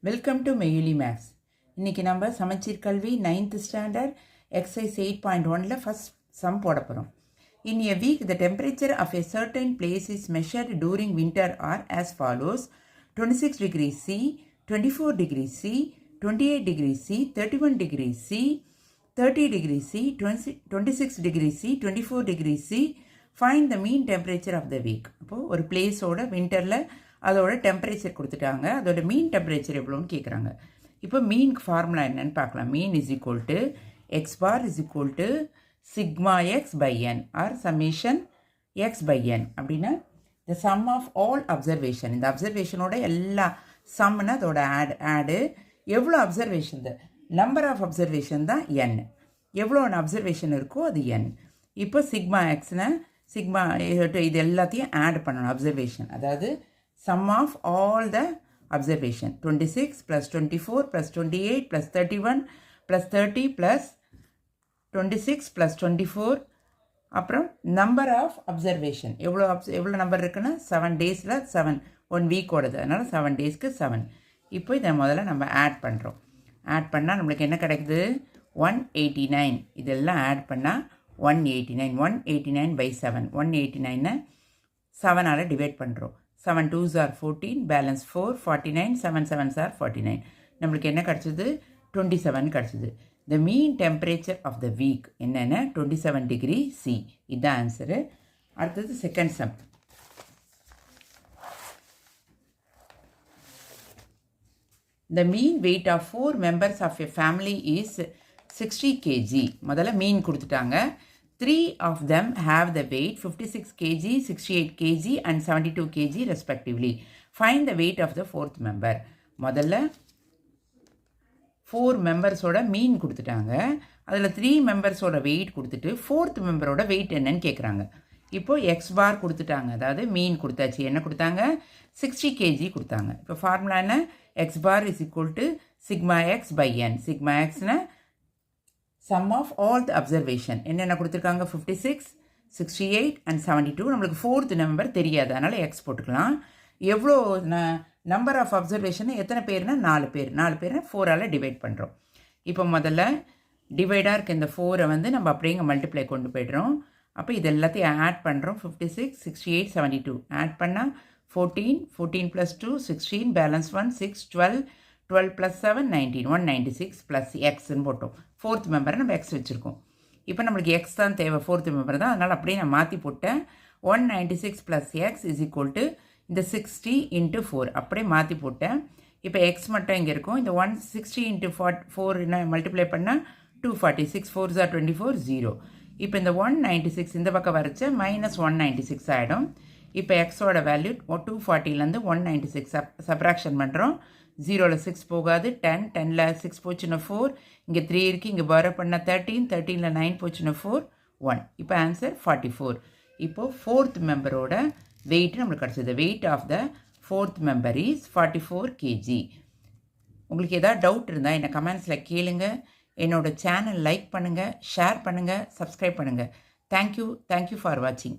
Welcome to மெய்யிலி maths. இன்றைக்கி நம்ம சமச்சீர் கல்வி 9th ஸ்டாண்டர்ட் எக்ஸசைஸ் 8.1ல ஃபஸ்ட் சம் போட போகிறோம். In a week the temperature of a certain place is measured during winter are as follows: 26 degrees C, 24 degrees C, 28 degrees C, 31 degrees C, 30 degrees C, 26 degrees C, 24 degrees C. Find the mean temperature of the week. அப்போது ஒரு பிளேஸோட வின்டரில் அதோட temperature கொடுத்துட்டாங்க, அதோட மீன் temperature எவ்வளோன்னு கேட்குறாங்க. இப்போ மீனுக்கு formula என்னன்னு பார்க்கலாம். Mean is equal to x bar is equal to sigma x by n or summation x by n. அப்படின்னா the sum of all observation, இந்த அப்சர்வேஷனோட எல்லா சம்னா அதோட ஆடு எவ்வளோ observation, the number of observation தான் என், எவ்வளோ அப்சர்வேஷன் இருக்கோ அது என். இப்போ சிக்மா எக்ஸ்னா சிக்மா இது எல்லாத்தையும் ஆட் பண்ணணும். அப்சர்வேஷன் அதாவது sum of all the observation 26 plus 24 plus 28 plus 31 plus 30 plus 26 plus 24 அப்புறம் நம்பர் ஆஃப் அப்சர்வேஷன் எவ்வளோ நம்பர் இருக்குன்னா 7 டேஸில் 7, 1 வீக்கோடது, அதனால் 7 டேஸ்க்கு 7. இப்போ இதை முதல்ல நம்ம ஆட் பண்ணுறோம். ஆட் பண்ணால் நம்மளுக்கு என்ன கிடைக்குது? 189. இதெல்லாம் ஆட் பண்ணால் 189. 189 by 7. 189 7ஆல் டிவைட் பண்ணுறோம். 7 2s are 14, balance 4, 49, 7 7s are 49. நம்மளுக்கு என்ன கிடச்சிது? 27 கிடச்சிது. The mean temperature of the week என்னென்ன? 27 டிகிரி சி. இதுதான் ஆன்சரு. அடுத்தது second sum. The mean weight of 4 members of a family is 60 kg. முதல்ல மீன் கொடுத்துட்டாங்க. 3 of them have the weight 56 kg, 68 kg and 72 kg respectively. Find the weight of the 4th member. முதல்ல 4 மெம்பர்ஸோட மீன் கொடுத்துட்டாங்க. அதில் 3 மெம்பர்ஸோட wait கொடுத்துட்டு 4th மெம்பரோட wait என்னன்னு கேட்குறாங்க. இப்போது X பார் கொடுத்துட்டாங்க, அதாவது மீன் கொடுத்தாச்சு. என்ன கொடுத்தாங்க? 60 kg கொடுத்தாங்க. இப்போ ஃபார்முலா என்ன? X bar is equal to sigma x by n. Sigma எக்ஸ்னா sum of all the observation என்னென்ன கொடுத்துருக்காங்க? 56, 68 அண்ட் 72. நம்மளுக்கு 4th நம்பர் தெரியாது, அதனால் எக்ஸ் போட்டுக்கலாம். எவ்வளோ நம்பர் ஆஃப் அப்சர்வேஷன் எத்தனை பேர்னா 4 பேர். 4 பேர்னா 4ஆல் டிவைட் பண்ணுறோம். இப்போ முதல்ல டிவைடாக இருக்க இந்த 4 வந்து நம்ம அப்படியே இங்கே மல்டிப்ளை கொண்டு போய்ட்றோம். அப்போ இது எல்லாத்தையும் ஆட் பண்ணுறோம். 56, 68, 72 ஆட் பண்ணால் 14, 14 + 2 16, பேலன்ஸ் 1 6, 12, 12 + 7 19, 196 ப்ளஸ் எக்ஸ்ன்னு போட்டோம். 4th மெம்பரை நம்ம எக்ஸ் வச்சுருக்கோம். இப்போ நம்மளுக்கு எக்ஸ் தான் தேவை, 4th மெம்பர் தான், அதனால் அப்படியே நான் மாற்றி போட்டேன். 196 plus X is equal to இந்த 60 × 4 அப்படியே மாற்றி போட்டேன். இப்போ எக்ஸ் மட்டும் இங்கே இருக்கும். இந்த 160 × 4 மல்டிப்ளை பண்ணால் 246, 4s are 24, 0. இப்போ இந்த 196 இந்த பக்கம் வரைச்ச -196 ஆகிடும். இப்போ எக்ஸோட வேல்யூ 240லேருந்து 196 சப்ராக்ஷன் பண்ணுறோம். 0ல் 6 போகாது. 10, 10ல் 6 போச்சுன்னா 4, இங்கே 3 இருக்குது, இங்கே பாரோ பண்ணால் 13, 13ல் 9 போச்சுன்னா 4, 1. இப்போ ஆன்சர் 44. இப்போது 4th மெம்பரோட வெயிட் நம்மளுக்கு கிடச்சிது. Weight of the 4th member is 44 kg. உங்களுக்கு ஏதாவது டவுட் இருந்தால் என்னை கமெண்ட்ஸில் கேளுங்க. என்னோடய சேனல் லைக் பண்ணுங்கள், ஷேர் பண்ணுங்கள், சப்ஸ்கிரைப் பண்ணுங்கள். தேங்க்யூ ஃபார் வாட்சிங்.